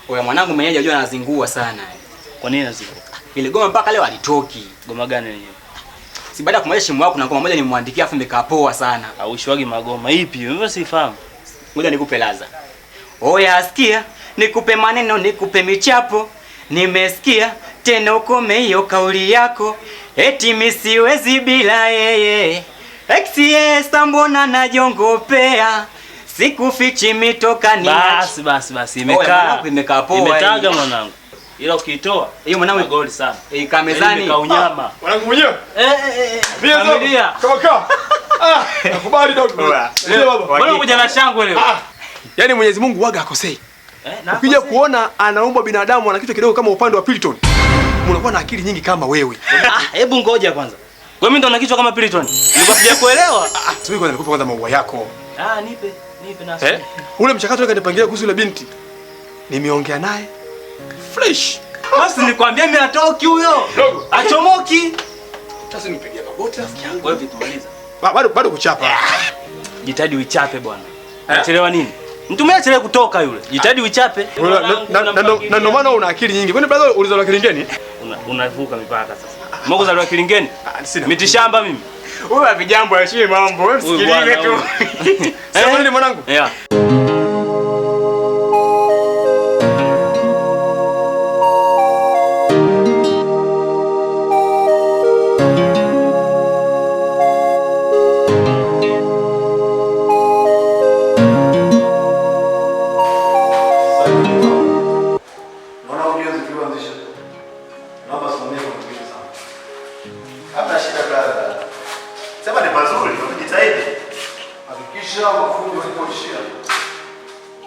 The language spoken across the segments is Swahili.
Wewe mwanangu mwenyewe unajua anazingua sana. Kwa nini anazingua? Ile goma mpaka leo alitoki. Goma gani lenyewe? Si baada ya kumaliza shimu wako na ngoma moja nimwandikia afu imekaa poa sana. Aushwagi magoma ipi? Wewe sifahamu. Ngoja nikupe laza. Oya asikia, nikupe maneno, nikupe michapo. Nimesikia tena ukome hiyo kauli yako. Eti mimi siwezi bila yeye. XS mbona najongopea. Sikufichi mitoka ni basi imekaa. Imekaa poa. Imetaga mwanangu. Ila ukiitoa hiyo mwanangu goli sana. Kamezani. Imekaa unyama. Mwanangu mwenyewe. Familia. Kaka. Nakubali dogo. Ndio baba. Mbona unakuja na shangwe leo? Yaani Mwenyezi Mungu waga akosei. Ukija kuona anaumbwa binadamu ana kichwa kidogo kama upande wa Piliton. Unakuwa na akili nyingi kama wewe. Hebu ngoja kwanza. Kwa mimi ndo na kichwa kama Piliton. Nilikuwa sijakuelewa. Subiri kwanza nikupe kwanza maua yako. Nipe nasi. Ule mchakato wake kanipangilia kuhusu ile binti. Nimeongea naye. Fresh. Basi nikwambia mimi atoki huyo. Achomoki. Sasa nipigia magoti rafiki yangu. Wewe vitumaliza. Bado kuchapa. Jitahidi uichape bwana. Unachelewa nini? Mtu mwenye achelewa kutoka yule. Jitahidi uichape. Na ndio maana una akili nyingi. Kwani brother ulizaliwa Kilingeni? Unavuka mipaka sasa. Mbona kuzaliwa Kilingeni? Miti shamba mimi. Wewe vijambo heshima mambo. Wewe msikilize tu. Sema nini mwanangu? Yeah.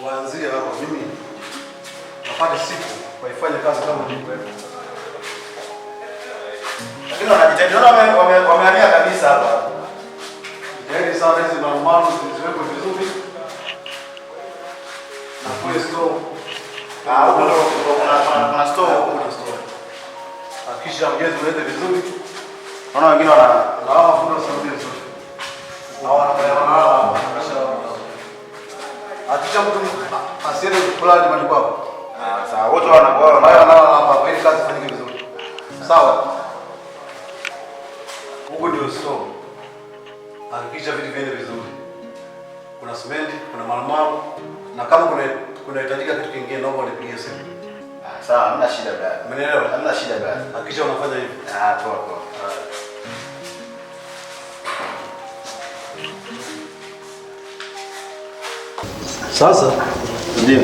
Waanzie hapo mimi napata siku waifanye kazi kama nilivyoeleza. Lakini wanajitahidi wameania kabisa hapa. Jitahidi sana hizi marumaru ziwekwe vizuri. Na kule store. Kuna store. Hakikisha mjezi uende vizuri. Naona wengine wanafuta sauti nzuri. Hakika mtu asiende kulala nyumbani kwako. Sawa, wote wanakuwa hapa ili kazi ifanyike vizuri. Sawa. Huko ndio store. Hakikisha vitu viende vizuri. Kuna simenti, kuna marumaru na kama kunahitajika kitu kingine naomba unipigie simu. Sawa, hamna shida bwana. Umeelewa? Hamna shida bwana. Hakikisha unafanya hivyo. Poa. Sasa ndio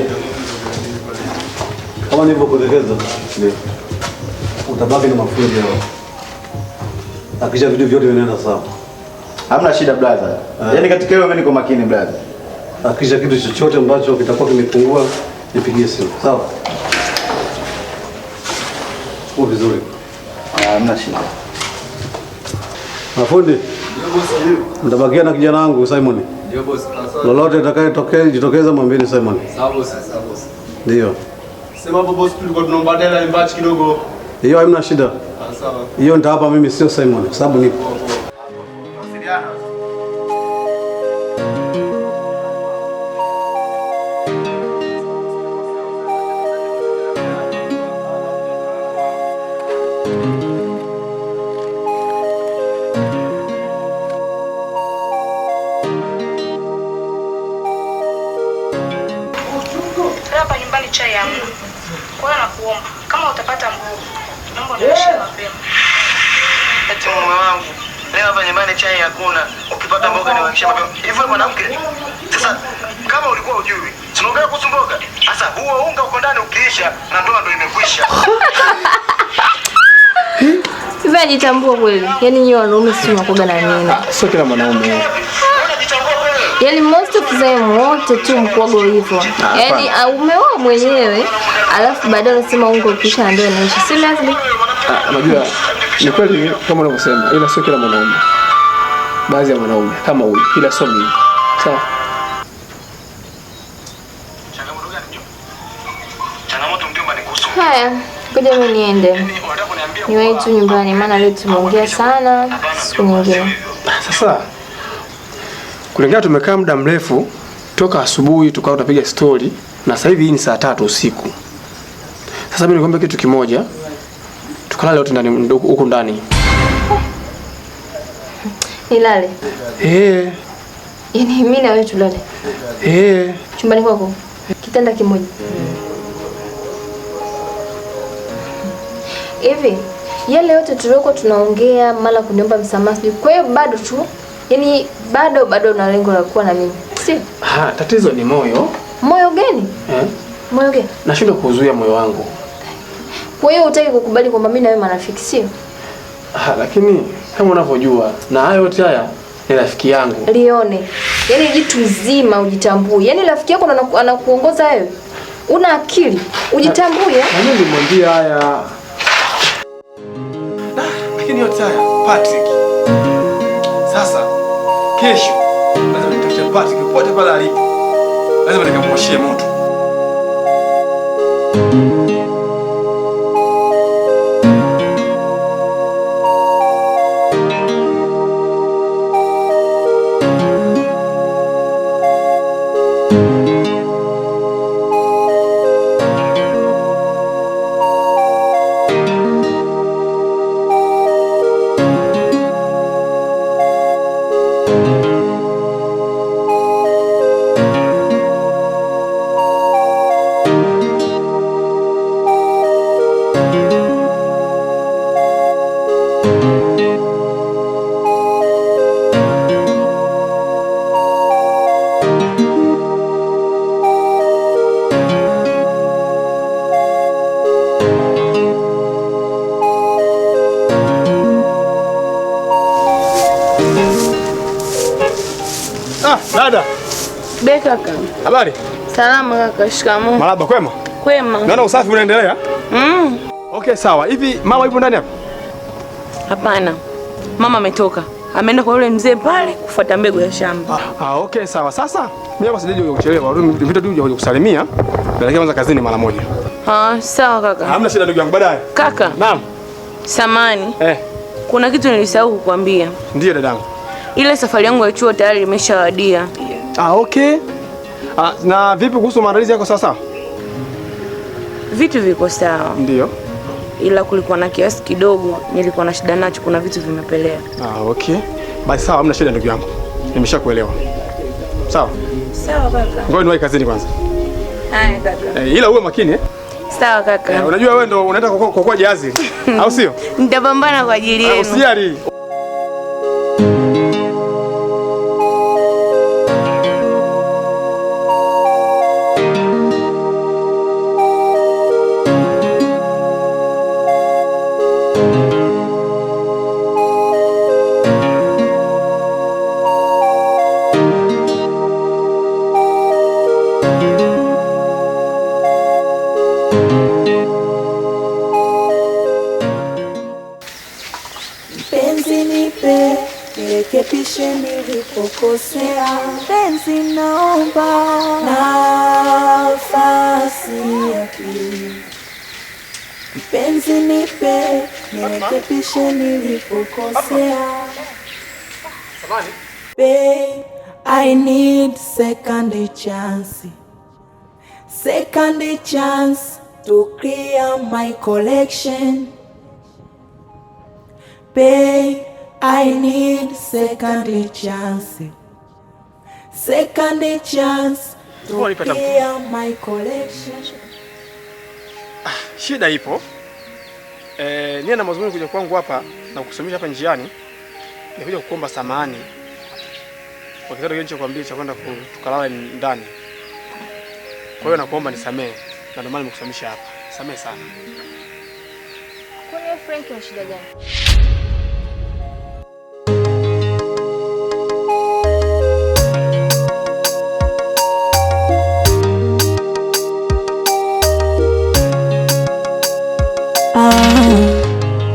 kama nilivyokuelekeza, ndio utabaki na mafundi hao. Hakikisha vitu vyote vinaenda sawa. Hamna shida brother. Yaani katika hilo mimi niko makini brother. Hakikisha kitu chochote ambacho kitakuwa kimepungua nipigie simu. Sawa? Uko vizuri. Hamna shida. Mafundi. Mtabakia na kijana wangu Simon. Ndio boss. Lolote jitokeza mwambie Simon. Sawa boss. Ndio. Sema hapo boss, tulikuwa tunaomba dela imbachi kidogo. Hiyo haina shida. Sawa. Hiyo nitawapa mimi, sio Simon, kwa sababu nipo. Wasiliana. Hapa nyumbani chai hamna. Kwa hiyo nakuomba kama utapata mboga, naomba unioshe mapema. Eti mume wangu, leo hapa nyumbani chai hakuna. Ukipata mboga niwakisha mapema. Hivyo mwanamke. Sasa kama ulikuwa hujui, tunaongea kuhusu mboga. Sasa huo unga uko ndani ukiisha na ndoa ndio imekwisha. Hivi ajitambua kweli? Yaani nyinyi wanaume si mnakoga na nini? Sio kila mwanaume. Yaani most of them wote tu mkogo hivyo. Yaani umeoa mwenyewe, alafu baadaye unasema ungo ukisha na ndio inaisha. Si lazima. Unajua ni kweli kama unavyosema, ila sio kila mwanaume. Baadhi ya wanaume kama huyu, ila sio mimi. Sawa? Changamoto mjomba ni kuhusu. Haya, ngoja mimi niende. Niwahi tu nyumbani maana leo tumeongea sana. Siku nyingine. Sasa kulingana tumekaa muda mrefu toka asubuhi tukawa tunapiga story na sasa hivi ni saa 3 usiku. Sasa mimi nikwambia kitu kimoja. Tukalale wote ndani huko ndani. Nilale? Yaani mimi na wewe tulale? Chumbani kwako? Kitanda kimoja. Hivi, yale yote tuliokuwa tunaongea mara kuniomba msamaha. Kwa hiyo bado tu, yaani bado una lengo la kuwa na mimi. Si? Tatizo ni moyo. Moyo gani? Moyo gani? Nashindwa kuzuia moyo wangu. Kwa hiyo hutaki kukubali kwamba mimi na wewe marafiki, sio? Lakini kama unavyojua na hayo yote haya ni rafiki yangu. Lione. Yaani jitu zima ujitambue. Yaani rafiki yako anakuongoza wewe. Una akili. Ujitambue. Na mimi nilimwambia haya. Lakini yote haya Patrick. Sasa kesho lazima nitafute Patrick pote pale alipo. Lazima nikamwashie moto. Dada. Beka kaka. Habari? Salama kaka, shikamoo. Marhaba, kwema? Kwema. Naona usafi unaendelea? Okay, sawa. Hivi mama yupo ndani hapa? Hapana. Mama ametoka. Ameenda kwa yule mzee pale kufuata mbegu ya shamba. Okay, sawa. Sasa mimi hapa sijaje kuchelewa. Vitu tu vya kusalimia. Naelekea kwanza kazini mara moja. Sawa kaka. Hamna shida ndugu yangu, baadaye. Kaka. Naam. Samani. Kuna kitu nilisahau kukwambia. Ndiyo dadangu. Ile safari yangu ya chuo tayari imeshawadia. Okay. Na vipi kuhusu maandalizi yako sasa? Vitu viko sawa. Ndiyo. Ila kulikuwa na kiasi kidogo nilikuwa na shida nacho, kuna vitu vimepelea. Okay. Basi sawa, hamna shida ndugu yangu. Nimeshakuelewa. Sawa? Sawa kaka. Ngoja niwahi kazini kwanza. Haya kaka. Ila uwe makini Sawa kaka. Unajua wewe ndo unaenda kwa jahazi. Au sio? Nitapambana kwa ajili yenu. Usijali. Nirekebishe nilipokosea, penzi naomba nafasi ya pili. Penzi nipe, nirekebishe nilipokosea. Babe, I need second chance. Second chance to clear my collection. Babe, I need second chance. Second chance to clear my collection. Shida ipo. Nia na mazungumzo kuja kwangu hapa na kukusomesha hapa njiani. Nikuja kukuomba samahani. Kwa kitendo kile nilichokuambia cha kwenda tukalala ndani. Kwa hiyo nakuomba nisamee. Na ndio maana nimekusomesha hapa. Samee sana. Kwani Frank ana shida gani?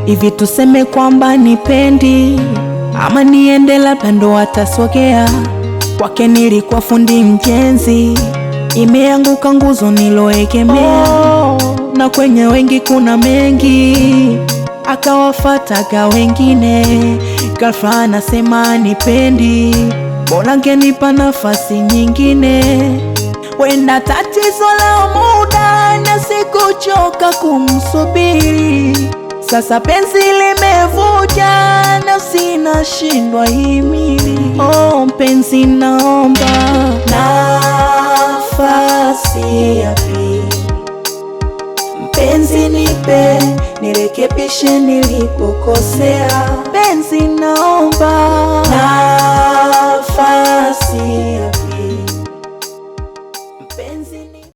Hivi tuseme kwamba nipendi ama niende, labda ndo atasogea. Kwake nilikuwa fundi mjenzi, imeanguka nguzo niloegemea. Na kwenye wengi kuna mengi, akawafataga wengine. Girlfriend anasema nipendi, bora ngenipa nafasi nyingine. Wenda tatizo la muda na siku nimechoka kumsubiri. Sasa penzi limevuja na sinashindwa himili. Oh mpenzi, naomba nafasi ya pili. Mpenzi nipe, nirekebishe nilipokosea. Mpenzi